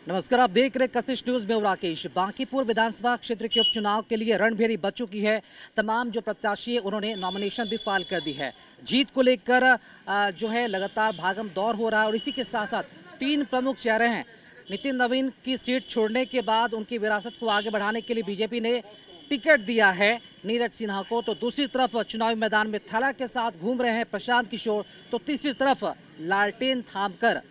नमस्कार, आप देख रहे कशिश न्यूज में राकेश। बांकीपुर विधानसभा क्षेत्र के उपचुनाव के लिए रणभेरी बज चुकी है। तमाम जो प्रत्याशी है उन्होंने नॉमिनेशन भी फाइल कर दी है। जीत को लेकर जो है लगातार भागम दौड़ हो रहा है और इसी के साथ साथ तीन प्रमुख चेहरे हैं। नितिन नवीन की सीट छोड़ने के बाद उनकी विरासत को आगे बढ़ाने के लिए बीजेपी ने टिकट दिया है नीरज सिन्हा को, तो दूसरी तरफ चुनावी मैदान में थैला के साथ घूम रहे हैं प्रशांत किशोर, तो तीसरी तरफ लालटेन थामकर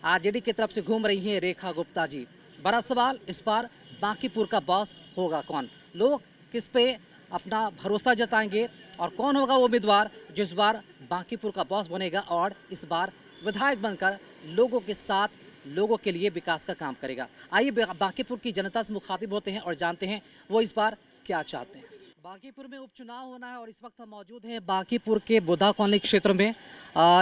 आरजेडी की तरफ से घूम रही हैं रेखा गुप्ता जी। बड़ा सवाल इस बार बांकीपुर का बॉस होगा कौन? लोग किस पे अपना भरोसा जताएंगे और कौन होगा वो उम्मीदवार जो इस बार बांकीपुर का बॉस बनेगा और इस बार विधायक बनकर लोगों के साथ लोगों के लिए विकास का काम करेगा? आइए बांकीपुर की जनता से मुखातिब होते हैं और जानते हैं वो इस बार क्या चाहते हैं। बांकीपुर में उपचुनाव होना है और इस वक्त हम मौजूद हैं बांकीपुर के बुद्धा कॉलोनी क्षेत्र में।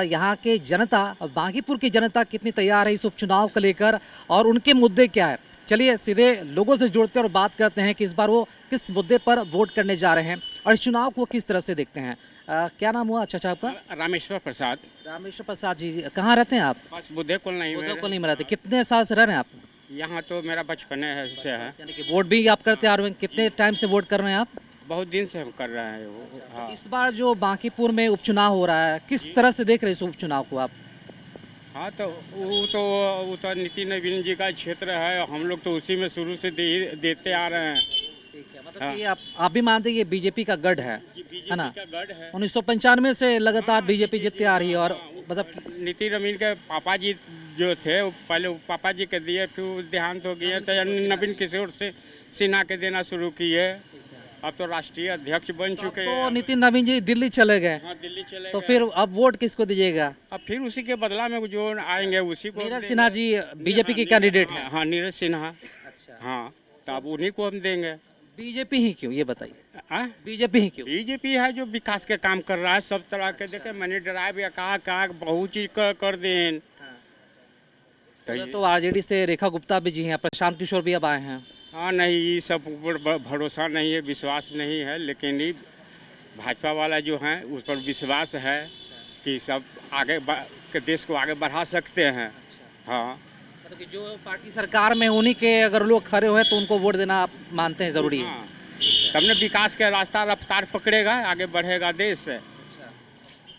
यहाँ के जनता, बांकीपुर की जनता कितनी तैयार है इस उपचुनाव को लेकर और उनके मुद्दे क्या है? चलिए सीधे लोगों से जुड़ते हैं और बात करते हैं कि इस बार वो किस मुद्दे पर वोट करने जा रहे हैं और इस चुनाव को किस तरह से देखते हैं। क्या नाम हुआ चाचा आपका? रामेश्वर प्रसाद। रामेश्वर प्रसाद जी, कहाँ रहते हैं आप? बस बुद्धे कॉलोनी में रहते। कितने साल से रह रहे हैं आप? यहाँ तो मेरा बचपन से है। यानी कि वोट भी आप करते आ रहे हैं। कितने टाइम से वोट कर रहे हैं आप? बहुत दिन से हम कर रहे हैं वो। हाँ। इस बार जो बांकीपुर में उपचुनाव हो रहा है किस तरह से देख रहे हैं इस उपचुनाव को आप? हाँ तो वो तो नितिन नवीन जी का क्षेत्र है, हम लोग तो उसी में शुरू से देते आ रहे हैं। ठीक है, मतलब कि आप भी मानते हैं ये बीजेपी का गढ़ है ना? का गढ़ है। 1995 से लगातार बीजेपी जीतती आ रही है और मतलब नितिन नवीन के पापा जी जो थे पहले पापा जी के दिए, फिर देहांत हो गए तो नवीन किशोर से सिन्हा के देना शुरू किए। अब तो राष्ट्रीय अध्यक्ष बन चुके हैं। तो नितिन नवीन जी दिल्ली चले गए। हाँ, दिल्ली चले तो गए। फिर अब वोट किसको दीजिएगा? अब फिर उसी के बदला में जो आएंगे उसी को। नीरज सिन्हा जी बीजेपी के कैंडिडेट हैं। हाँ, नीरज सिन्हा। अच्छा, हाँ, तो अब उन्हीं को हम देंगे। बीजेपी ही क्यों, ये बताइए। बीजेपी ही क्यों? बीजेपी है जो विकास के काम कर रहा है सब तरह के। देखे मनी ड्राइव या कहा बहुत चीज कर दें। तो आरजेडी से रेखा गुप्ता भी जी हैं, प्रशांत किशोर भी अब आए हैं। हाँ, नहीं ये सब ऊपर भरोसा नहीं है, विश्वास नहीं है, लेकिन ये भाजपा वाला जो है उस पर विश्वास है कि सब आगे के देश को आगे बढ़ा सकते हैं। हाँ, मतलब कि जो पार्टी सरकार में उन्हीं के अगर लोग खड़े हुए तो उनको वोट देना आप मानते हैं जरूरी है? हाँ, तब ने विकास के रास्ता रफ्तार पकड़ेगा, आगे बढ़ेगा देश।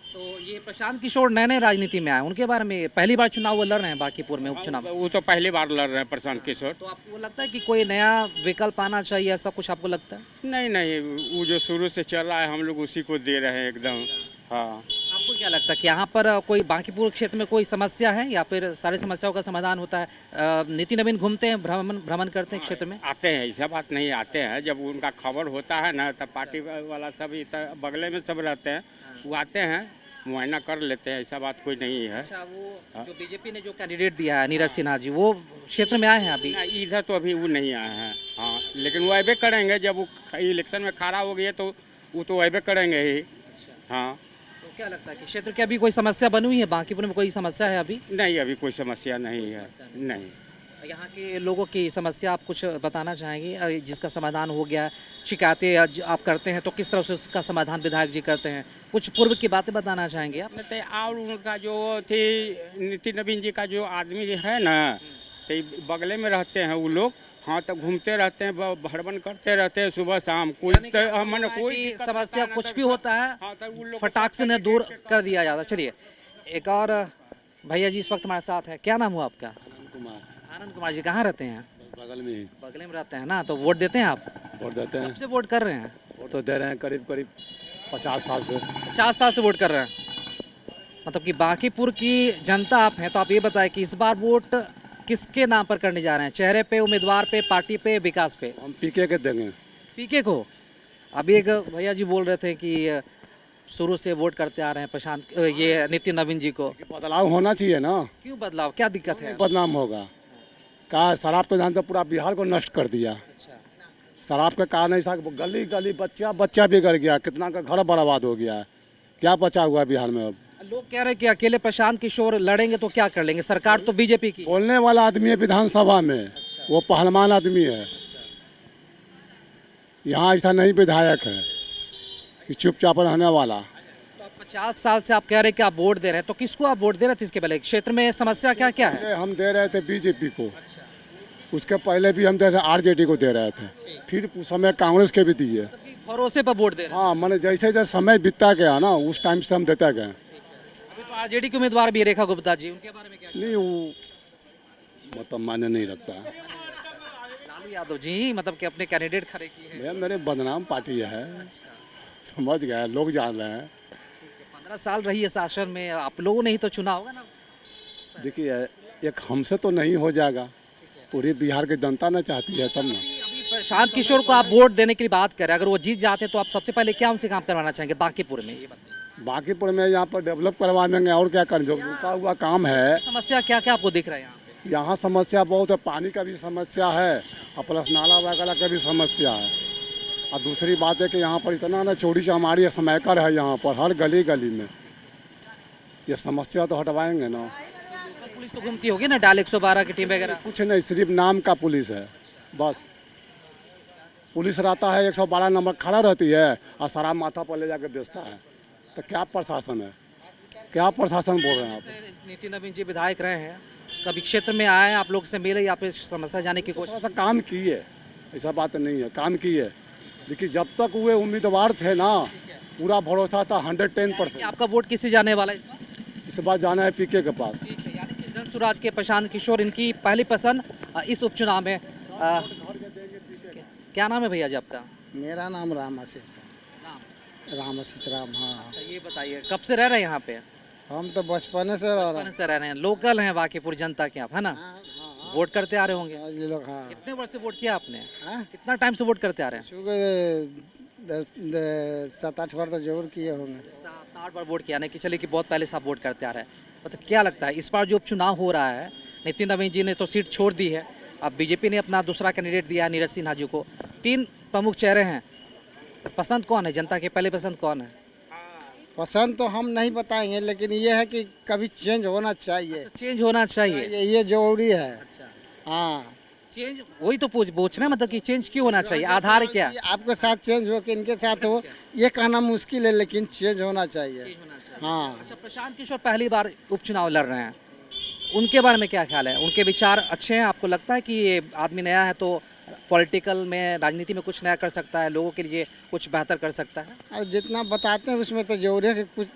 तो ये प्रशांत किशोर नए नए राजनीति में आए, उनके बारे में पहली बार चुनाव वो लड़ रहे हैं बांकीपुर में उपचुनाव। वो तो पहली बार लड़ रहे हैं प्रशांत किशोर। तो आपको लगता है कि कोई नया विकल्प आना चाहिए, ऐसा कुछ आपको लगता है? नहीं, वो जो शुरू से चल रहा है हम लोग उसी को दे रहे हैं एकदम। हाँ, आपको क्या लगता है कि यहाँ पर कोई बांकीपुर क्षेत्र में कोई समस्या है या फिर सारी समस्याओं का समाधान होता है? नितिन नवीन घूमते हैं, भ्रमण करते हैं क्षेत्र में? आते हैं, ऐसा बात नहीं, आते हैं जब उनका खबर होता है ना तब पार्टी वाला सब बगले में सब रहते हैं, वो आते हैं मुआयना कर लेते हैं, ऐसा बात कोई नहीं है। अच्छा, वो जो बीजेपी ने जो कैंडिडेट दिया है नीरज सिन्हा जी, वो क्षेत्र में आए हैं अभी? इधर तो अभी वो नहीं आए हैं। हाँ, लेकिन वो अबे करेंगे जब वो इलेक्शन में खड़ा हो गए तो वो तो अबे करेंगे ही। हाँ, तो क्या लगता है कि क्षेत्र की अभी कोई समस्या बनी हुई है? बांकीपुर में कोई समस्या है अभी? नहीं, अभी कोई समस्या नहीं है। नहीं, यहाँ के लोगों की समस्या आप कुछ बताना चाहेंगे जिसका समाधान हो गया? शिकायतें आप करते हैं तो किस तरह से उसका समाधान विधायक जी करते हैं? कुछ पूर्व की बातें बताना चाहेंगे आप? और उनका जो थी नितिन नवीन जी का जो आदमी है ना, तो बगले में रहते हैं वो लोग। हाँ, तो घूमते रहते हैं, भ्रमण करते रहते हैं सुबह शाम। कोई समस्या कुछ भी होता है हाँ, तो वो लोग फटाक से न दूर कर दिया जाता। चलिए, एक और भैया जी इस वक्त हमारे साथ है। क्या नाम हुआ आपका? आनंद कुमार जी, कहाँ रहते हैं? बगल में ही। बगल में रहते हैं ना, तो वोट देते हैं आप? वोट देते हैं। कब से वोट कर रहे हैं? वोट तो दे रहे हैं करीब 50 साल से। 50 साल से वोट कर रहे हैं। मतलब कि बांकीपुर की जनता आप हैं, तो आप ये बताएं कि इस बार वोट किसके नाम पर करने जा रहे हैं? चेहरे पे, उम्मीदवार पे, पार्टी पे, विकास पे? हम पीके के देंगे। पीके को? अभी एक भैया जी बोल रहे थे कि शुरू से वोट करते आ रहे हैं प्रशांत, ये नितिन नवीन जी को। बदलाव होना चाहिए ना। क्यों बदलाव, क्या दिक्कत है? बदनाम होगा का शराब के दान तो पूरा बिहार को नष्ट कर दिया। शराब के कारण ऐसा गली गली बच्चा बिगड़ गया, कितना का घर बर्बाद हो गया है। क्या बचा हुआ है बिहार में? अब लोग कह रहे हैं कि अकेले प्रशांत किशोर लड़ेंगे तो क्या कर लेंगे, सरकार तो बीजेपी की। बोलने वाला आदमी है विधानसभा में, वो पहलवान आदमी है। यहाँ ऐसा नहीं विधायक है कि चुपचाप रहने वाला। तो आप 50 साल से आप कह रहे हैं कि आप वोट दे रहे हैं, तो किसको आप वोट दे रहे थे इसके पहले? क्षेत्र में समस्या क्या क्या है? पहले हम दे रहे थे बीजेपी को, उसके पहले भी हम दे रहे आरजेडी को दे रहे थे, फिर उस समय कांग्रेस के भी दिए। भरोसे पर वोट दे रहे हैं। हाँ, मैंने जैसे जैसे समय बीतता गया ना, उस टाइम से हम देते गए। अभी तो आरजेडी के उम्मीदवार भी है, रेखा गुप्ता जी, उनके बारे में क्या? नहीं, वो मतलब मान्य नहीं रखता। लालू यादव जी मतलब कि अपने कैंडिडेट खड़े किए हैं। मेरे बदनाम पार्टी है, समझ गए, लोग जान रहे हैं। 15 साल रही है शासन में, आप लोगों ने ही तो चुना होगा ना। देखिए, एक हमसे तो नहीं हो जाएगा, पूरी बिहार की जनता ने चाहती है तब ना। अभी प्रशांत किशोर को आप वोट देने की बात करें, अगर वो जीत जाते तो आप सबसे पहले क्या उनसे काम करवाना चाहेंगे बांकीपुर में? ये बताइए। बांकीपुर में यहाँ पर डेवलप करवा देंगे, और क्या करें, जो रुका हुआ काम है। समस्या क्या क्या आपको दिख रहा है यहाँ पे? यहाँ समस्या बहुत है, पानी का भी समस्या है और प्लस नाला वगैरह का भी समस्या है। और दूसरी बात है कि यहाँ पर इतना ना चोरी चमारी समयकर है यहाँ पर, हर गली गली में। ये समस्या तो हटवाएंगे ना। पुलिस तो घूमती होगी ना, डाल 112 की टीम वगैरह? कुछ नहीं, सिर्फ नाम का पुलिस है बस। पुलिस रहता है, 112 नंबर खड़ा रहती है और शराब माथा पर ले जाकर बेचता है। तो क्या प्रशासन है, क्या प्रशासन बोल रहे हैं आप? नितिन नवीन जी विधायक रहे हैं, कभी क्षेत्र में आए, आप लोग से मिले या फिर समस्या जाने की कोशिश? थोड़ा सा काम किए, ऐसा बात नहीं है, काम किए, लेकिन जब तक वे उम्मीदवार थे ना, पूरा भरोसा था 110%। आपका वोट किसी जाने वाला है? इस बार जाना है पीके के पास। यानी कि जनसुराज के प्रशांत किशोर इनकी पहली पसंद इस उपचुनाव में। क्या नाम है भैया जी आपका? मेरा नाम राम आशीष है। नाम? राम आशीष राम, हाँ। अच्छा, ये बताइए कब से रह रहे हैं यहाँ पे? हम तो बचपन से रह रहे बचपन से रह रहे हैं, लोकल हैं बांकीपुर जनता के आप, है ना? हैं। वोट करते आ रहे होंगे। ये लोग, हाँ। कितने वर्ष से वोट किया आपने? हाँ? कितना टाइम से वोट करते आ रहे हैं? शुगर 7-8 बार तो जरूर किए होंगे। 7-8 बार वोट किया, नहीं कि चलिए कि बहुत पहले से आप वोट करते आ रहे हैं। मतलब क्या लगता है इस बार जो उपचुनाव हो रहा है, नितिन नवीन जी ने तो सीट छोड़ दी है, अब बीजेपी ने अपना दूसरा कैंडिडेट दिया है नीरज सिन्हा जी को, 3 प्रमुख चेहरे हैं, पसंद कौन है जनता के? पहले पसंद कौन है? पसंद तो हम नहीं बताएंगे, लेकिन ये है कि कभी चेंज होना चाहिए। चेंज होना चाहिए। ये जरूरी है। अच्छा, हाँ, चेंज वही तो पूछ रहे हैं, मतलब कि चेंज क्यों होना चाहिए, आधार क्या? कि आपके साथ चेंज हो कि इनके साथ हो, ये कहना मुश्किल है, लेकिन चेंज होना चाहिए। चेंज होना चाहिए। हाँ। अच्छा, प्रशांत किशोर पहली बार उपचुनाव लड़ रहे हैं, उनके बारे में क्या ख्याल है? उनके विचार अच्छे हैं? आपको लगता है कि ये आदमी नया है तो पॉलिटिकल में, राजनीति में कुछ नया कर सकता है, लोगों के लिए कुछ बेहतर कर सकता है? और जितना बताते हैं उसमें तो जरूर है कि कुछ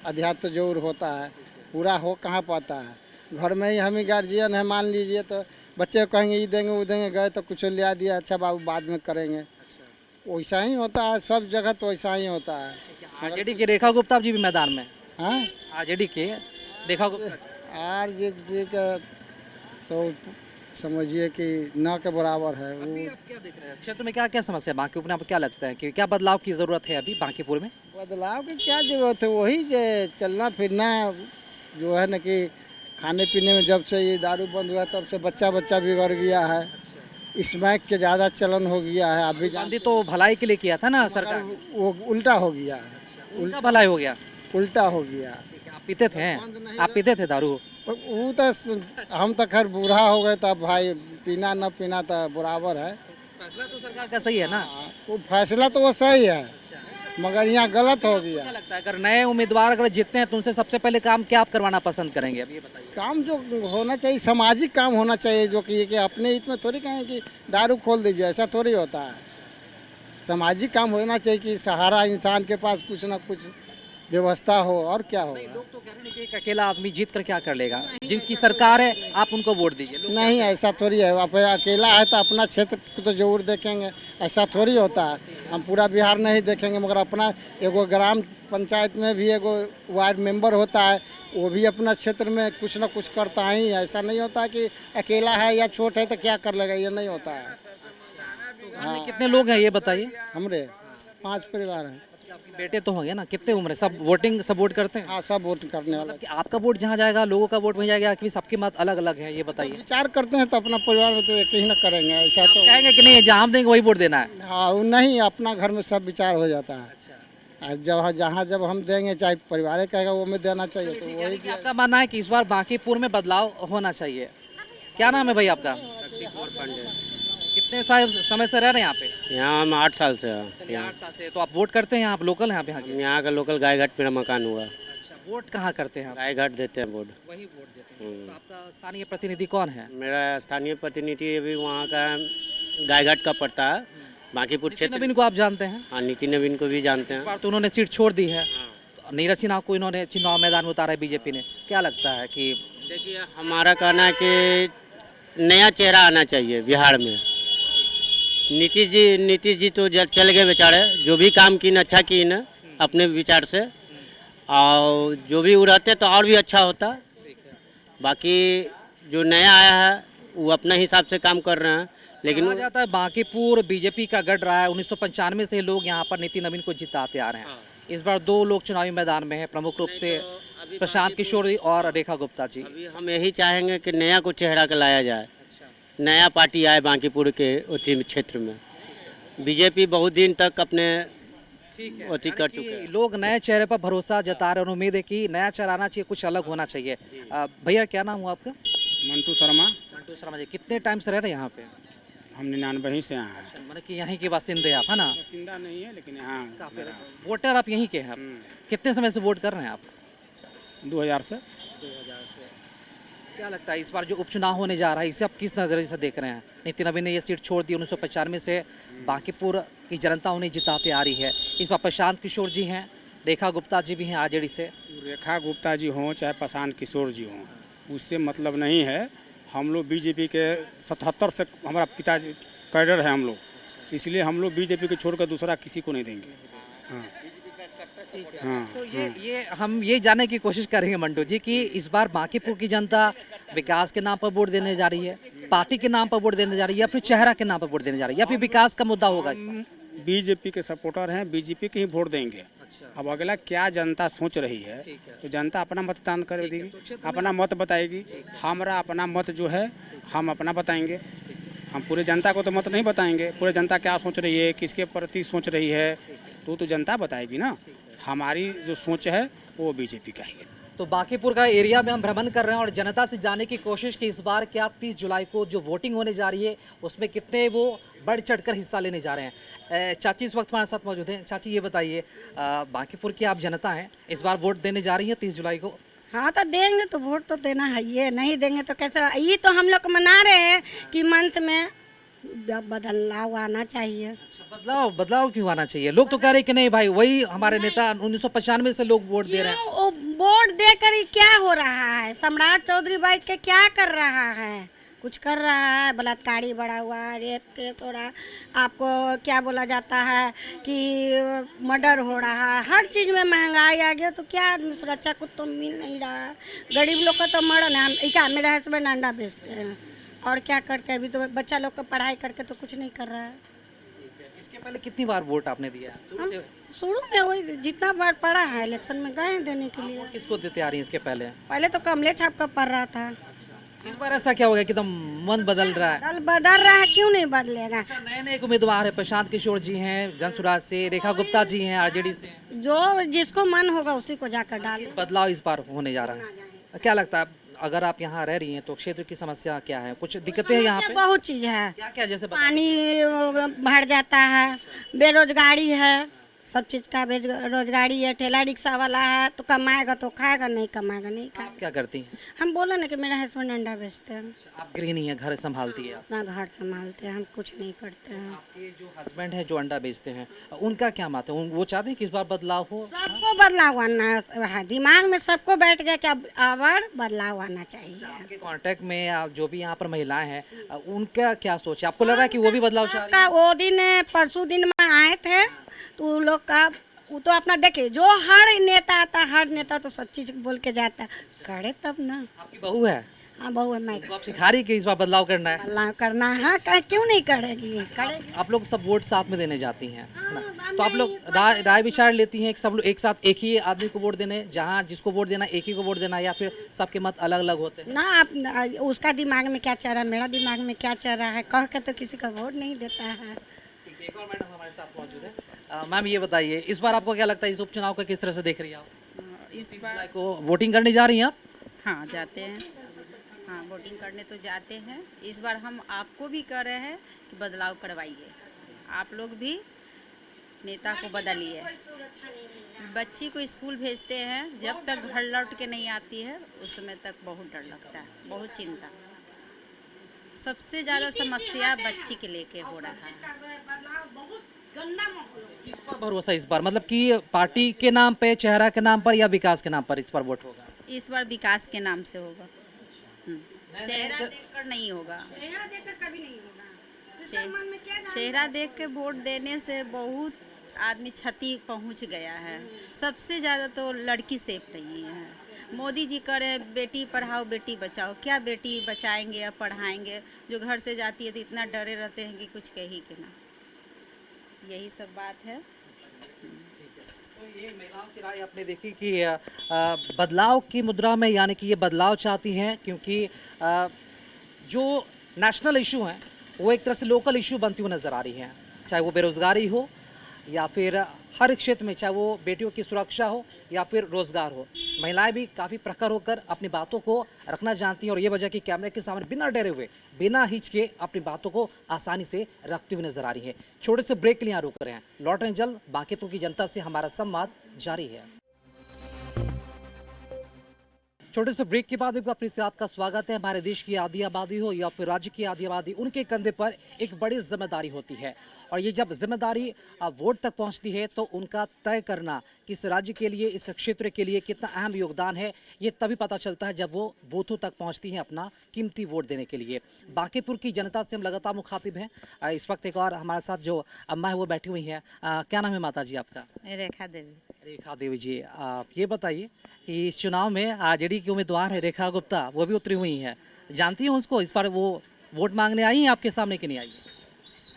अध्यात्म तो जरूर होता है, पूरा हो कहाँ पाता है। घर में ही हम ही गार्जियन है, मान लीजिए, तो बच्चे को कहेंगे ये देंगे वो देंगे, गए तो कुछ लिया दिया, अच्छा बाबू बाद में करेंगे। वैसा ही होता है, सब जगह तो वैसा ही होता है। आरजेडी के रेखा गुप्ता जी भी मैदान में? हाँ, आरजेडी के रेखा गुप्ता? आरजेडी का तो समझिए कि न के बराबर है वो। अभी आप क्या देख रहे हैं क्षेत्र में, क्या क्या समस्या है बांकीपुर में? आपको क्या लगता है कि क्या बदलाव की जरूरत है अभी बांकीपुर में? बदलाव की क्या जरूरत है, वही जो चलना फिरना जो है ना, कि खाने पीने में जब से ये दारू बंद हुआ तब से बच्चा बिगड़ गया है। स्मैक के ज़्यादा चलन हो गया है। अभी गांधी तो भलाई के लिए किया था ना सरकार, वो उल्टा हो गया है। उल्टा भलाई हो गया। उल्टा हो गया। आप पीते थे? आप पीते थे दारू? वो तो हम तो खैर बूढ़ा हो गए, तब भाई पीना न पीना तो बराबर है। फैसला तो सरकार का सही है ना? वो फैसला तो वो सही है, मगर यहाँ गलत हो गया। क्या लगता है अगर नए उम्मीदवार अगर जीतते हैं तो उनसे सबसे पहले काम क्या आप करवाना पसंद करेंगे? अब ये बताइए। काम जो होना चाहिए, सामाजिक काम होना चाहिए, जो कि अपने हित में थोड़ी कहें कि दारू खोल दीजिए, ऐसा थोड़ी होता है। सामाजिक काम होना चाहिए कि सहारा इंसान के पास कुछ ना कुछ व्यवस्था हो, और क्या हो। लोग तो कह रहे हैं कि एक अकेला आदमी जीत कर क्या कर लेगा, जिनकी सरकार है आप उनको वोट दीजिए। नहीं, ऐसा थोड़ी है। आप अकेला है तो अपना क्षेत्र को तो जरूर देखेंगे, ऐसा थोड़ी होता है। हम पूरा बिहार नहीं देखेंगे, मगर अपना एगो ग्राम पंचायत में भी एगो वार्ड मेंबर होता है, वो भी अपना क्षेत्र में कुछ ना कुछ करता ही। ऐसा नहीं होता कि अकेला है या छोट है तो क्या कर लेगा, ये नहीं होता है। हाँ। कितने लोग हैं ये बताइए? हमरे 5 परिवार हैं। आपके बेटे तो होंगे ना, कितने उम्र है? सब वोट करते हैं? हाँ, सब वोट करने वाला। कि आपका वोट जहाँ जाएगा लोगों का वोट वहीं जाएगा कि सबके मत अलग अलग है, ये बताइए। विचार करते हैं तो अपना परिवार में तो एक ही ना करेंगे, ऐसा तो। कहेंगे कि नहीं जहाँ हम देंगे वही वोट देना है? हाँ, वो नहीं, अपना घर में सब विचार हो जाता है। जब हम देंगे, चाहे परिवार कहेगा वो में देना चाहिए, तो वही। कि आपका मानना है कि इस बार बांकीपुर में बदलाव होना चाहिए। क्या नाम है भाई आपका? कितने कितने समय से रह रहे हैं यहाँ पे? यहाँ हम 8 साल से हैं। चलिए 8 साल से। तो आप वोट करते हैं यहाँ पे? लोकल हैं आप यहाँ के? यहाँ का लोकल गायघाट मेरा मकान हुआ। अच्छा, वोट कहाँ करते हैं आप? गायघाट देते हैं वोट। वही वोट देते हैं। तो आपका स्थानीय प्रतिनिधि कौन है? मेरा स्थानीय प्रतिनिधि अभी वहाँ का गायघाट का पड़ता है, बांकीपुर नितिन क्षेत्र। नवीन को आप जानते हैं? हाँ, नितिन नवीन को भी जानते इस हैं। बार तो उन्होंने सीट छोड़ दी है। तो नीरज सिन्हा को इन्होंने चुनाव मैदान में उतारा है बीजेपी ने। क्या लगता है कि देखिए, हमारा कहना है कि नया चेहरा आना चाहिए बिहार में। नीतीश जी तो चल गए बेचारे, जो भी काम की अच्छा की न अपने विचार से, और जो भी वो रहते तो और भी अच्छा होता। बाकी जो नया आया है वो अपने हिसाब से काम कर रहे हैं, लेकिन कहा जाता है बांकीपुर बीजेपी का गढ़ रहा है। 1995 से लोग यहाँ पर नितिन नवीन को जिताते आ रहे हैं। इस बार 2 लोग चुनावी मैदान में हैं, प्रमुख रूप से प्रशांत किशोर जी और रेखा गुप्ता जी। अभी हम यही चाहेंगे कि नया को चेहरा का लाया जाए, नया पार्टी आए बांकीपुर के उसी क्षेत्र में। बीजेपी बहुत दिन तक अपने अति कर चुके हैं। लोग नए चेहरे पर भरोसा जता रहे हैं और उम्मीद है कि नया चेहरा आना चाहिए, कुछ अलग होना चाहिए। भैया क्या नाम हुआ आपका? मंटू शर्मा। मंटू शर्मा जी, कितने टाइम से रह रहे हैं यहाँ पे? हम 99 ही से आए हैं। मैंने कि यहीं के बासिंदे आप, है ना? बासिंदा नहीं है, लेकिन यहाँ काफी वोटर आप यहीं के हैं। कितने समय से वोट कर रहे हैं आप? 2000 से। क्या लगता है इस बार जो उपचुनाव होने जा रहा है इसे आप किस नज़रिए से देख रहे हैं? नितिन नवीन ने ये सीट छोड़ दी 1995 से, बांकीपुर की जनता उन्हें जिताते आ रही है। इस बार प्रशांत किशोर जी हैं, रेखा गुप्ता जी भी हैं आरजेडी से। रेखा गुप्ता जी हों चाहे प्रशांत किशोर जी हों, उससे मतलब नहीं है। हम लोग बीजेपी के 77 से हमारा पिताजी कैडर है हम लोग, इसलिए हम लोग बीजेपी को छोड़कर दूसरा किसी को नहीं देंगे। हाँ हाँ। तो ये हम ये जानने की कोशिश करेंगे मंटू जी कि इस बार बांकीपुर की जनता विकास के नाम पर वोट देने जा रही है, पार्टी के नाम पर वोट देने जा रही है, या फिर चेहरा के नाम पर वोट देने जा रही है, या फिर विकास का मुद्दा होगा इस बार? बीजेपी के सपोर्टर हैं, बीजेपी के ही वोट देंगे। अब अगला क्या जनता सोच रही है तो जनता अपना मतदान कर देगी, अपना मत बताएगी। हमारा अपना मत जो है हम अपना बताएंगे। हम पूरे जनता को तो मत नहीं बताएंगे, पूरे जनता क्या सोच रही है, किसके प्रति सोच रही है, तो जनता बताएगी ना। हमारी जो सोच है वो बीजेपी का ही है। तो बांकीपुर का एरिया में हम भ्रमण कर रहे हैं और जनता से जानने की कोशिश कि इस बार क्या 30 जुलाई को जो वोटिंग होने जा रही है उसमें कितने वो बढ़ चढ़कर हिस्सा लेने जा रहे हैं। चाची इस वक्त हमारे साथ मौजूद हैं। चाची ये बताइए, बांकीपुर की आप जनता हैं, इस बार वोट देने जा रही है 30 जुलाई को? हाँ तो देंगे, तो वोट तो देना है, ये नहीं देंगे तो कैसे? ये तो हम लोग मना रहे हैं कि मंथ में बदलाव आना चाहिए। बदलाव क्यों आना चाहिए? लोग तो कह रहे हैं कि नहीं भाई वही हमारे नेता 1995 से लोग वोट दे रहे हैं। वो वोट देकर ही क्या हो रहा है? सम्राट चौधरी बैठ के क्या कर रहा है? कुछ कर रहा है? बलात्कारी बढ़ा हुआ है, रेप केस हो रहा है, आपको क्या बोला जाता है कि मर्डर हो रहा है, हर चीज़ में महंगाई आ गया, तो क्या आदमी सुरक्षा को तो मिल नहीं रहा है। गरीब लोग का तो मरण है। क्या मेरे हस्बैंड अंडा बेचते हैं और क्या करते हैं? अभी तो बच्चा लोग का पढ़ाई करके तो कुछ नहीं कर रहा है। इसके पहले कितनी बार वोट आपने दिया? हम शुरू में वही जितना बार पड़ा है इलेक्शन में गए देने के लिए। किसको देते आ रही है इसके पहले? पहले तो कमले छाप का पड़ रहा था। इस बार ऐसा क्या हो गया कि एकदम मन बदल रहा है? दल बदल रहा है, क्यों नहीं बदलेगा? नए नए उम्मीदवार है, प्रशांत किशोर जी हैं जनसुराज से, रेखा गुप्ता जी हैं आरजेडी से। जो जिसको मन होगा उसी को जाकर डाल। बदलाव इस बार होने जा रहा है। क्या लगता है अगर आप यहाँ रह रही हैं तो क्षेत्र की समस्या क्या है? कुछ दिक्कतें हैं यहाँ पे? बहुत चीज है। क्या क्या जैसे पानी भर जाता है, बेरोजगारी है, सब चीज का बेरोजगारी है। ठेला रिक्शा वाला है तो कमाएगा तो खाएगा, नहीं कमाएगा नहीं खाएगा। क्या करती हैं? हम बोले ना कि मेरा हस्बैंड अंडा बेचते हैं। आप गृहिणी हैं, घर संभालती है आप? अपना घर संभालते हैं, हम कुछ नहीं करते हैं। आपके जो हस्बैंड है जो अंडा बेचते हैं उनका क्या मत है? वो चाहते हैं कि इस बार बदलाव हो? सबको बदलाव आना है, दिमाग में सबको बैठ गया कि अब बदलाव आना चाहिए। आपके कांटेक्ट में जो भी यहाँ पर महिलाएं हैं उनका क्या सोच है? आपको लग रहा है कि वो भी बदलाव चाह रही का वो दिन परसों दिन में आए थे तो उन लोग का वो तो अपना देखे, जो हर नेता आता है, हर नेता तो सब चीज बोल के जाता है, करे तब ना। है? आपकी बहू है? हाँ बहू है, मैं तो आप सिखा रही कि इस बार बदलाव करना है? अल्लाह करना है, क्यों नहीं करेगी? करेगी। आप लोग सब वोट साथ में देने जाती हैं, है ना? तो आप लोग राय विचार लेती हैं कि सब लोग एक साथ एक ही आदमी को वोट देने, जहाँ जिसको वोट देना एक ही को वोट देना, या फिर सबके मत अलग अलग होते हैं? ना आप उसका दिमाग में क्या चल रहा है, मेरा दिमाग में क्या चल रहा है, कह के तो किसी का वोट नहीं देता है। ठीक है, एक और मैडम हमारे साथ मौजूद है। मैम ये बताइए, इस बार आपको क्या लगता है इस उपचुनाव का किस तरह से देख रही हैं आप? इस 30 जुलाई को वोटिंग करने जा रही हैं आप? हाँ जाते हैं। हाँ वोट वोटिंग करने तो जाते हैं, इस बार हम आपको भी कह रहे हैं कि बदलाव करवाइए। आप लोग भी नेता को बदलिए। बच्ची को स्कूल भेजते हैं, जब तक घर लौट के नहीं आती है उस समय तक बहुत डर लगता है, बहुत चिंता। सबसे ज़्यादा समस्या बच्ची के लेके हो रहा है। किस पर भरोसा इस बार, मतलब कि पार्टी के नाम पे, चेहरा के नाम पर या विकास के नाम पर इस पर वोट होगा? इस बार विकास के नाम से होगा। चेहरा देखकर नहीं होगा। चेहरा देख के वोट देने से बहुत आदमी क्षति पहुंच गया है। सबसे ज़्यादा तो लड़की सेफ नहीं है। मोदी जी करे बेटी पढ़ाओ बेटी बचाओ, क्या बेटी बचाएंगे या पढ़ाएंगे? जो घर से जाती है तो इतना डरे रहते हैं कि कुछ कह ही के ना। यही सब बात है। तो ये महिलाओं की राय आपने देखी कि बदलाव की मुद्रा में, यानी कि ये बदलाव चाहती हैं, क्योंकि जो नेशनल इशू हैं वो एक तरह से लोकल इशू बनती हुई नज़र आ रही हैं, चाहे वो बेरोज़गारी हो या फिर हर क्षेत्र में, चाहे वो बेटियों की सुरक्षा हो या फिर रोज़गार हो। महिलाएं भी काफ़ी प्रखर होकर अपनी बातों को रखना जानती हैं और ये वजह कि कैमरे के सामने बिना डरे हुए, बिना हिचके अपनी बातों को आसानी से रखती हुई नजर आ रही है। छोटे से ब्रेक के लिए यहाँ रुक रहे हैं, लौट रहे हैं जल्द। बांकीपुर की जनता से हमारा संवाद जारी है। छोटे से ब्रेक के बाद एक बार फिर से आपका स्वागत है। हमारे देश की आधी आबादी हो या फिर राज्य की आधी आबादी, उनके कंधे पर एक बड़ी जिम्मेदारी होती है और ये जब जिम्मेदारी वोट तक पहुंचती है तो उनका तय करना कि इस राज्य के लिए, इस क्षेत्र के लिए कितना अहम योगदान है, ये तभी पता चलता है जब वो बूथों तक पहुंचती हैं अपना कीमती वोट देने के लिए। बांकीपुर की जनता से हम लगातार मुखातिब हैं। इस वक्त एक और हमारे साथ जो अम्मा है वो बैठी हुई हैं। क्या नाम है माता जी आपका? रेखा देवी। रेखा देवी जी, आप ये बताइए कि इस चुनाव में आरजेडी की उम्मीदवार है रेखा गुप्ता, वो भी उतरी हुई हैं, जानती हैं उसको? इस बार वो वोट मांगने आई हैं आपके सामने कि नहीं आई है?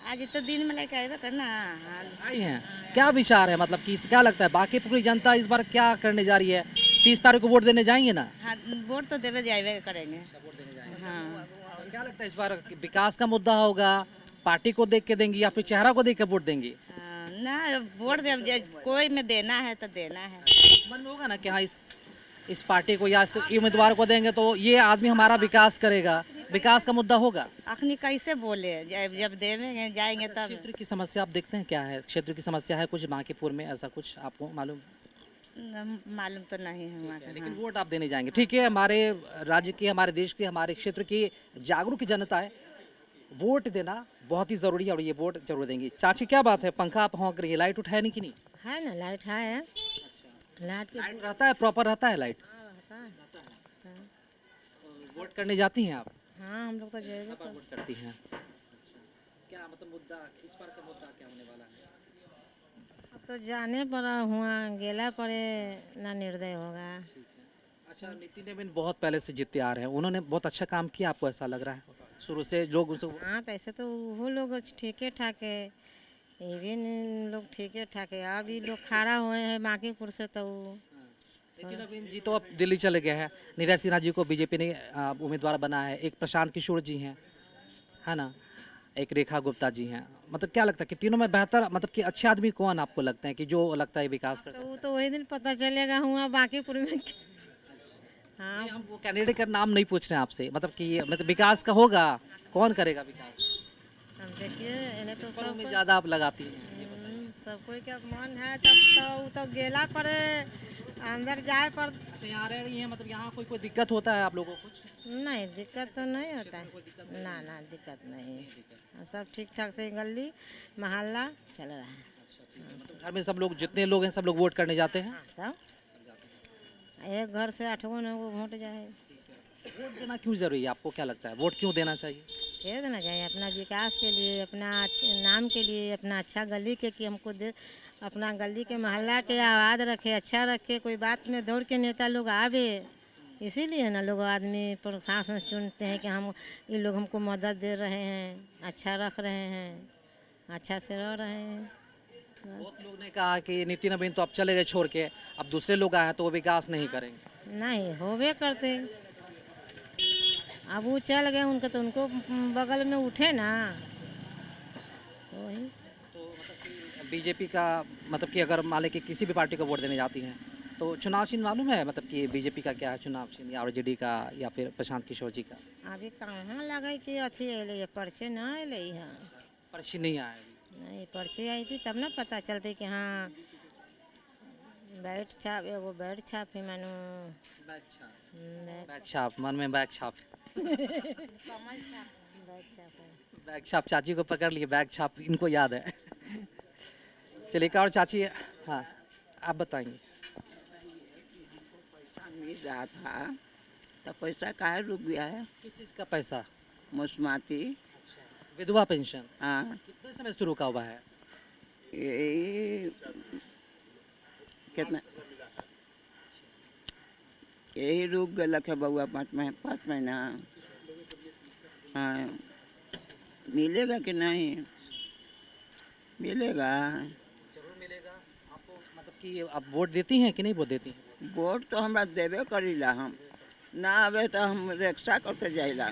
आज तो दिन में लेकर आएगा करना। आई हैं। क्या विचार है, मतलब कि क्या लगता है बांकीपुर की जनता इस बार क्या करने जा रही है? 30 तारीख को वोट देने जाएंगे ना? हाँ, वोट तो देवे जाए करेंगे। हाँ, क्या लगता है इस बार विकास का मुद्दा होगा, पार्टी को देख के देंगी या फिर चेहरा को देख के वोट देंगी? ना, वोट कोई में देना है तो देना है। मन में होगा ना कि हाँ इस पार्टी को या इस उम्मीदवार को देंगे तो ये आदमी हमारा विकास करेगा, विकास का मुद्दा होगा। अखनी कैसे बोले, जब देवेंगे जाएंगे तब। क्षेत्र की समस्या आप देखते हैं क्या है? क्षेत्र की समस्या है कुछ बांकीपुर में, ऐसा कुछ आपको मालूम? मालूम तो नहीं है वहाँ का। लेकिन वोट आप देने जाएंगे, ठीक है। हमारे राज्य की, हमारे देश की, हमारे क्षेत्र की जागरूक जनता है, वोट देना बहुत ही जरूरी है और ये वोट जरूर देंगी। चाची क्या बात है, पंखा आप होंक रही है, लाइट उठाए नहीं कि नहीं? है ना, लाइट है। लाइट रहता है, प्रॉपर रहता है लाइट? वोट करने जाती हैं आप? हाँ, हम लोग तो जाएंगे। वोट करती हैं। क्या मतलब मुद्दा, इस बार का मुद्दा क्या होने वाला है? तो जाने पर हुआ, गेला पड़े ना निर्दय होगा। अच्छा, नीति नवीन बहुत पहले से जीतते आ रहे हैं, उन्होंने बहुत अच्छा काम किया, आपको ऐसा लग रहा है? शुरू से लोग उनसे। हाँ, तो ऐसे तो वो लोग ठीके ठाक है, ये भी लोग ठीके ठाक है। अभी लोग खड़ा हुए हैं बांकीपुर से तो। नीति नवीन जी तो अब दिल्ली चले गए हैं, नीरज सिन्हा जी को बीजेपी ने उम्मीदवार बनाया है, एक प्रशांत किशोर जी हैं, है ना, एक रेखा गुप्ता जी हैं। मतलब क्या लगता है कि तीनों में बेहतर, मतलब कि अच्छे आदमी कौन आपको लगता है कि जो लगता है विकास कर सकता है? तो वही दिन पता चलेगा हुआ बांकीपुर में। हाँ, नहीं, हम वो कैंडिडेट का नाम नहीं पूछ रहे हैं आपसे, मतलब कि मतलब विकास का होगा, कौन करेगा विकास? अब देखिए, इन्हें तो सब सब में ज़्यादा आप लगाती हैं। सब कोई का मन है तब तो गेला पर अंदर जाए पर। अच्छा, यहाँ रह रही हैं, मतलब यहाँ कोई दिक्कत होता है आप लोगों को कुछ? नहीं, दिक्कत तो नहीं होता है। ना, दिक्कत नहीं। सब ठीक ठाक से गली मोहल्ला चल रहा है। मतलब घर में सब लोग, जितने लोग हैं, सब लोग वोट करने जाते हैं? तब एक घर से 8 गो 9 गो वोट जाए। वोट देना क्यों जरूरी है, आपको क्या लगता है? वोट क्यों देना चाहिए? दे देना चाहिए अपना विकास के लिए, अपना नाम के लिए, अपना अच्छा गली के, कि हमको दे, अपना गली के मोहल्ला के आवाज़ रखे, अच्छा रखे, कोई बात में दौड़ के नेता लोग आवे। इसीलिए ना लोग आदमी प्रशासन चुनते हैं कि हम, ये लोग हमको मदद दे रहे हैं, अच्छा रख रहे हैं, अच्छा से रह रहे हैं। बहुत लोग ने कहा कि नीति नवीन तो अब चले गए छोड़ के, अब दूसरे लोग आए हैं तो वो विकास नहीं करेंगे। नहीं, होवे करते। अब वो चल गए, उनका तो उनको बगल में उठे ना, वही। तो मतलब कि बीजेपी का, मतलब कि अगर मान लें कि किसी भी पार्टी को वोट देने जाती हैं तो चुनाव चिन्ह मालूम है, मतलब कि बीजेपी का क्या है चुनाव चिन्ह, या आरजेडी का, या फिर प्रशांत किशोर जी का? अभी कहाँ लगे कि अथी अले पर्चे न अले है। पर्ची नहीं आया अभी। नहीं पर्चे आई थी तब ना पता चलते कि हाँ बैठ छाप एगो बैठ छाप है मानो बैग छाप, मन में बैग छाप। बैठ छाप है। बैग छाप, चाची को पकड़ लिए, बैग छाप इनको याद है। चलिए एक और चाची, हाँ आप बताएंगे। मिल रहा था तो पैसा काहे रुक गया है? किस चीज़ का पैसा? मुस्माती। विधवा पेंशन हाँ कितने समय से रुका हुआ है? यही कितना यही रुक गलक है बउआ 5 महीना। हाँ मिलेगा कि नहीं? मिलेगा। जरूर मिलेगा आपको, मतलब कि आप वोट देती हैं कि नहीं वोट देती हैं? वोट तो हमरा देवे करीला, हम ना आवे तो हम रिक्शा करके जाइला,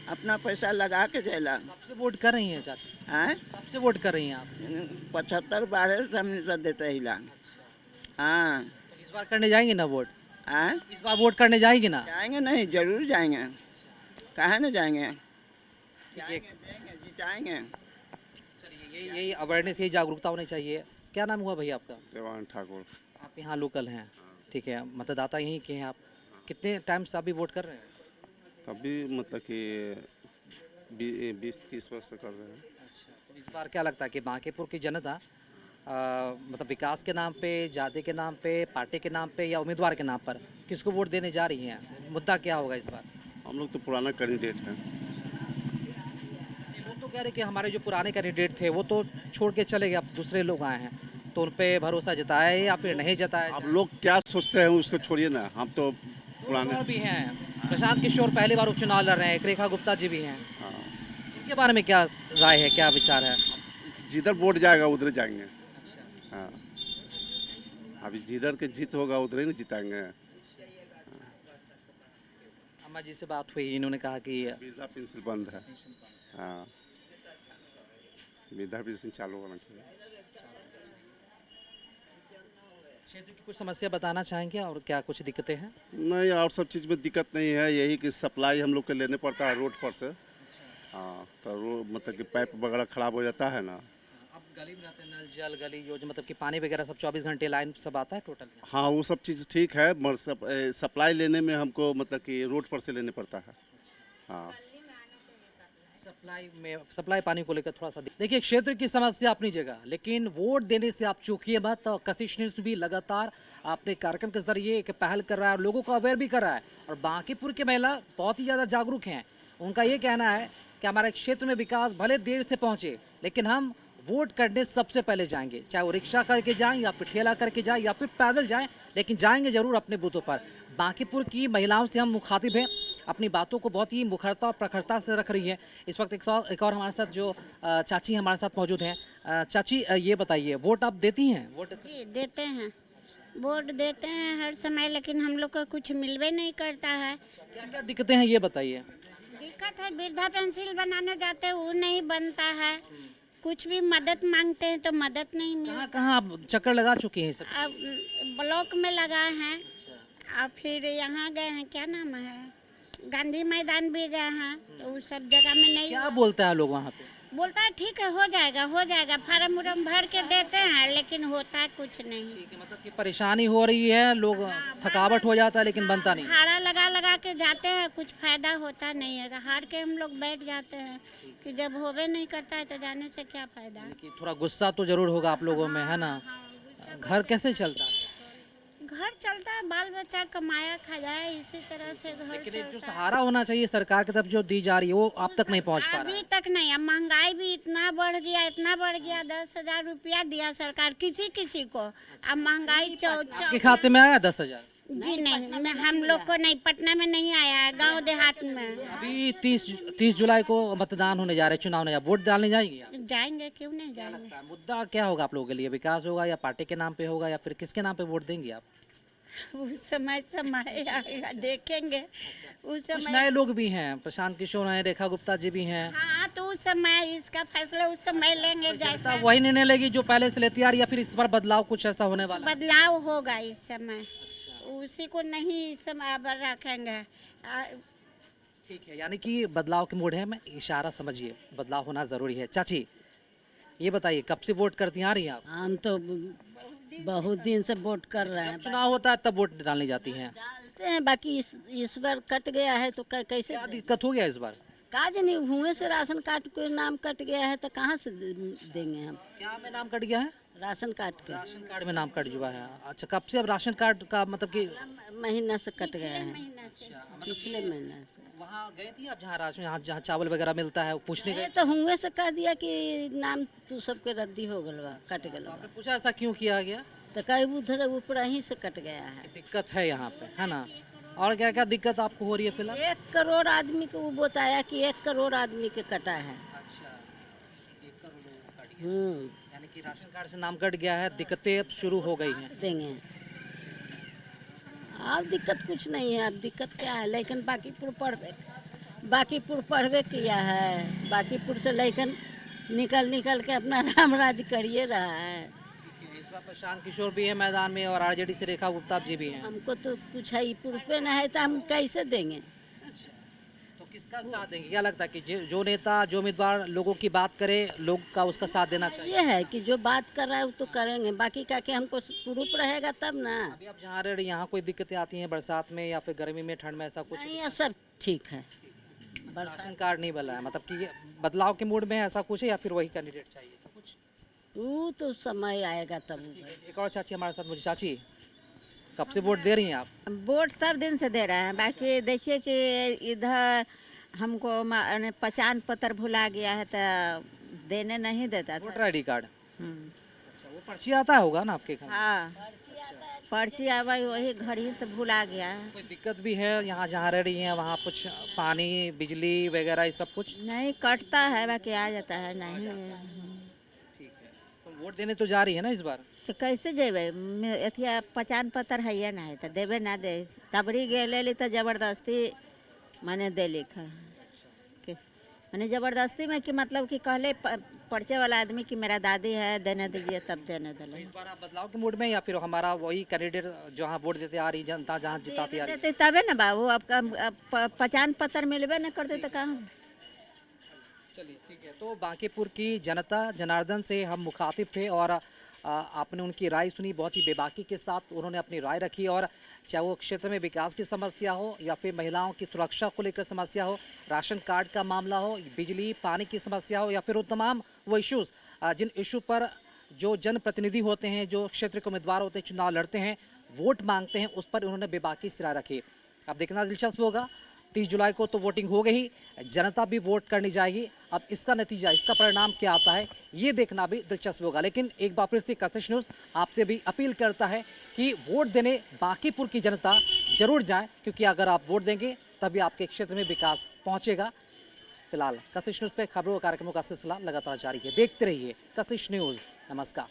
अपना पैसा लगा के जाइला। कब से वोट कर रही हैं चाची? हाँ कब से वोट कर रही हैं आप? 75 बारह से हमने सब देते हिला। हाँ तो इस बार करने जाएंगे ना वोट? हाँ इस बार वोट करने जाएंगे ना? जाएंगे, नहीं जरूर जाएंगे, काहे न जाएंगे, ठीक है। देंगे जिताएंगे। चलिए यही अवेयरनेस, यही जागरूकता होनी चाहिए। क्या नाम हुआ भैया आपका? देवान ठाकुर। आप यहाँ लोकल हैं, ठीक है, मतदाता यहीं के हैं आप। कितने टाइम से अभी वोट कर रहे हैं? तभी मतलब कि 20-30 वर्ष से कर रहे हैं। तो इस बार क्या लगता है कि बांकीपुर की जनता मतलब विकास के नाम पे, जाति के नाम पे, पार्टी के नाम पे, या उम्मीदवार के नाम पर किसको वोट देने जा रही हैं? मुद्दा क्या होगा इस बार? हम लोग तो पुराना कैंडिडेट हैं। लोग तो कह रहे कि हमारे जो पुराने कैंडिडेट थे वो तो छोड़ के चले गए, अब दूसरे लोग आए हैं, तो उन पे भरोसा जताया है या फिर नहीं जताया? अब लोग क्या सोचते हैं उसको छोड़िए ना, हम तो पुराने। और भी हैं, प्रशांत किशोर पहली बार उपचुनाव लड़ रहे हैं, एक रेखा गुप्ता जी भी हैं, हाँ इनके बारे में क्या राय है, क्या विचार है? जिधर वोट जाएगा उधर जाएंगे। हाँ अभी जिधर के जीत होगा उधर ही ना जिताएंगे। अम्मा जी से बात हुई, इन्होंने कहा कि वृद्धा पेंशन बंद है। हाँ वृद्धा पेंशन चालू होना चाहिए। क्षेत्र की कुछ समस्या बताना चाहेंगे और क्या कुछ दिक्कतें हैं? नहीं और सब चीज़ में दिक्कत नहीं है, यही कि सप्लाई हम लोग के लेने पड़ता है रोड पर से। हाँ तो रोड मतलब कि पाइप वगैरह ख़राब हो जाता है ना। अब गली में रहते हैं, नल जल गली योजना, मतलब कि पानी वगैरह सब 24 घंटे लाइन सब आता है टोटल? हाँ वो सब चीज़ ठीक है, मगर सप्लाई लेने में हमको मतलब कि रोड पर से लेने पड़ता है। हाँ सप्लाई पानी को लेकर थोड़ा सा देखिए, क्षेत्र की समस्या अपनी जगह, लेकिन वोट देने से आप चूकिए मत। और कशिश न्यूज़ भी लगातार अपने कार्यक्रम के जरिए एक पहल कर रहा है और लोगों को अवेयर भी कर रहा है। और बांकीपुर की महिला बहुत ही ज़्यादा जागरूक हैं। उनका ये कहना है कि हमारे क्षेत्र में विकास भले देर से पहुँचे, लेकिन हम वोट करने सबसे पहले जाएंगे, चाहे वो रिक्शा करके जाएं या फिर ठेला करके जाएं या फिर पैदल जाएं, लेकिन जाएंगे जरूर अपने बूथों पर। बांकीपुर की महिलाओं से हम मुखातिब हैं, अपनी बातों को बहुत ही मुखरता और प्रखरता से रख रही है। इस वक्त एक और हमारे साथ जो चाची हमारे साथ मौजूद हैं। चाची ये बताइए, वोट आप देती हैं? वोट जी देते हैं, वोट देते हैं हर समय, लेकिन हम लोग को कुछ मिलवे नहीं करता है। क्या क्या दिक्कतें हैं ये बताइए। दिक्कत है, वृद्धा पेंशन बनाने जाते हैं वो नहीं बनता है, कुछ भी मदद मांगते हैं तो मदद नहीं मिलता। कहाँ आप चक्कर लगा चुके हैं सब? अब ब्लॉक में लगाए हैं और फिर यहाँ गए हैं, क्या नाम है, गांधी मैदान भी गए हैं, तो उस सब जगह में नहीं। क्या बोलता है लोग वहाँ पे? बोलता है ठीक है हो जाएगा, फार्म उर्म भर के देते हैं, लेकिन होता कुछ नहीं। ठीक है, मतलब कि परेशानी हो रही है, लोग थकावट हो जाता है लेकिन बनता नहीं। भाड़ा लगा के जाते हैं, कुछ फायदा होता नहीं है, हार के हम लोग बैठ जाते हैं कि जब होवे नहीं करता है तो जाने से क्या फायदा। कि थोड़ा गुस्सा तो जरूर होगा आप लोगों में, है ना? घर कैसे चलता है? घर चलता है, बाल बच्चा कमाया खा जाए, इसी तरह से घर लेकिन एक जो चलता है। सहारा होना चाहिए सरकार की तरफ जो दी जा रही है वो आप तक नहीं पहुंच पा रहा अभी है। तक नहीं, अब महंगाई भी इतना बढ़ गया, 10,000 रुपया दिया सरकार किसी को, अब महंगाई आपके खाते में आया 10,000? जी नहीं, हम लोग को नहीं, पटना में नहीं आया है, गांव देहात में। अभी 30 जुलाई को मतदान होने जा रहे हैं, चुनाव होने जा रहे हैं, वोट डालने जाएंगे आप? जाएंगे, क्यों नहीं जाएंगे। मुद्दा क्या होगा आप लोगों के लिए? विकास होगा या पार्टी के नाम पे होगा या फिर किसके नाम पे वोट देंगे आप? उस समय आएगा, देखेंगे उस कुछ समय। नए लोग भी हैं, प्रशांत किशोर हैं, रेखा गुप्ता जी भी हैं। हाँ तो उस समय, इसका फैसला उस समय लेंगे जैसा वही निर्णय लेगी जो पहले से लेती आ रही, या फिर इस बार बदलाव कुछ ऐसा होने वाला है? बदलाव होगा इस समय। उसी को नहीं इस समय अब रखेंगे। ठीक है, यानी कि बदलाव के मूड है, मैं इशारा समझिए, बदलाव होना जरूरी है। चाची ये बताइए, कब से वोट करती आ रही हैं आप? हम तो बहुत दिन से वोट कर रहे हैं। चुनाव होता है तब वोट डालने जाती हैं? डालते हैं, बाकी इस बार कट गया है तो कैसे क्या दिक्कत हो गया इस बार? काज नहीं हुए से राशन कार्ड को नाम कट गया है तो कहाँ से देंगे हम? क्या में नाम कट गया है? राशन कार्ड के राशन कार्ड में नाम कट चुका है। अच्छा, कब से अब राशन कार्ड का मतलब कि महीना से कट गया है, पिछले महीना से। वहाँ गए थी आप जहाँ राशन, जहाँ चावल वगैरह मिलता है, पूछने गए? तो हुए से कह दिया कि नाम तू सबके रद्दी हो गल बा, कट गल बा। आपने पूछा ऐसा क्यों किया गया? तो कहीं उधर ऊपर ही से कट गया है। दिक्कत है यहाँ पे, है ना? और क्या क्या दिक्कत आपको हो रही है फिलहाल? 1 करोड़ आदमी को वो बताया कि 1 करोड़ आदमी के कटा है। अच्छा, 1 करोड़ लोगों को कट गया। यानी कि राशन कार्ड से नाम कट गया है, दिक्कतें अब शुरू हो गई हैं। देंगे अब दिक्कत कुछ नहीं है। अब दिक्कत क्या है, लेकिन बाकीपुर पढ़वे किया है, बाकीपुर से लेकिन निकल के अपना राम राज करिए रहा है। इस बार प्रशांत किशोर भी है मैदान में और आरजेडी से रेखा गुप्ता जी भी हैं। हमको तो कुछ है पुर पे न है तो हम कैसे देंगे? तो किसका साथ देंगे? क्या लगता है कि जो नेता, जो उम्मीदवार लोगों की बात करे, लोग का उसका साथ देना चाहिए? ये है कि जो बात कर रहा है वो तो करेंगे, बाकी का के हमको प्रूफ रहेगा तब ना। अभी आप जहाँ रह रहे हैं, यहाँ कोई दिक्कतें आती हैं बरसात में या फिर गर्मी में, ठंड में, ऐसा कुछ? नहीं, ये सब ठीक है। राशन कार्ड नहीं बना है, मतलब कि ये बदलाव के मूड में है, ऐसा कुछ है या फिर वही कैंडिडेट चाहिए, ऐसा कुछ? वो तो समय आएगा तब। एक और चाची हमारे साथ। मुझे चाची, कब से वोट दे रही हैं आप? वोट सब दिन से दे रहे हैं। बाकी देखिए कि इधर हमको पहचान पत्र भुला गया है तो देने नहीं देता था। Voter ID card? अच्छा, वो पर्ची आता होगा ना आपके घर? हाँ, पर्ची आवा वही घर ही से भुला गया है। कोई दिक्कत भी है यहाँ जहाँ रह रही हैं, वहाँ कुछ पानी, बिजली वगैरह ये सब कुछ? नहीं कटता है, बाकी आ जाता है नहीं। ठीक है, तो वोट देने तो जा रही है ना इस बार? तो कैसे जेबे? अथिया पहचान पत्र है या नहीं तो देवे ना दे, तबरी ले तो जबरदस्ती माने दे लिखा मैंने जबरदस्ती में कि मतलब कि कहले पर्चे वाला आदमी कि मेरा दादी है, देने दीजिए, तब देने दिले। इस बार आप बदलाव के मूड में या फिर हमारा वही कैंडिडेट जहाँ वोट देते आ रही जनता, जहाँ जिताती आ रही? देते तबे ना बाबू, अब पहचान पत्र मिलबे न करते तो कहाँ? चलिए ठीक है, तो बांकीपुर की जनता जनार्दन से हम मुखातिब थे और आपने उनकी राय सुनी, बहुत ही बेबाकी के साथ उन्होंने अपनी राय रखी। और चाहे वो क्षेत्र में विकास की समस्या हो या फिर महिलाओं की सुरक्षा को लेकर समस्या हो, राशन कार्ड का मामला हो, बिजली पानी की समस्या हो, या फिर वो तमाम वो इश्यूज़ जिन इशू पर जो जनप्रतिनिधि होते हैं, जो क्षेत्र के उम्मीदवार होते हैं, चुनाव लड़ते हैं, वोट मांगते हैं, उस पर उन्होंने बेबाकी से राय रखी। अब देखना दिलचस्प होगा, 30 जुलाई को तो वोटिंग हो गई, जनता भी वोट करने जाएगी। अब इसका नतीजा, इसका परिणाम क्या आता है, ये देखना भी दिलचस्प होगा। लेकिन एक बार फिर से कशिश न्यूज़ आपसे भी अपील करता है कि वोट देने बांकीपुर की जनता जरूर जाए, क्योंकि अगर आप वोट देंगे तभी आपके क्षेत्र में विकास पहुंचेगा। फिलहाल कशिश न्यूज़ पे खबरों और कार्यक्रमों का सिलसिला लगातार जारी है। देखते रहिए कशिश न्यूज़। नमस्कार।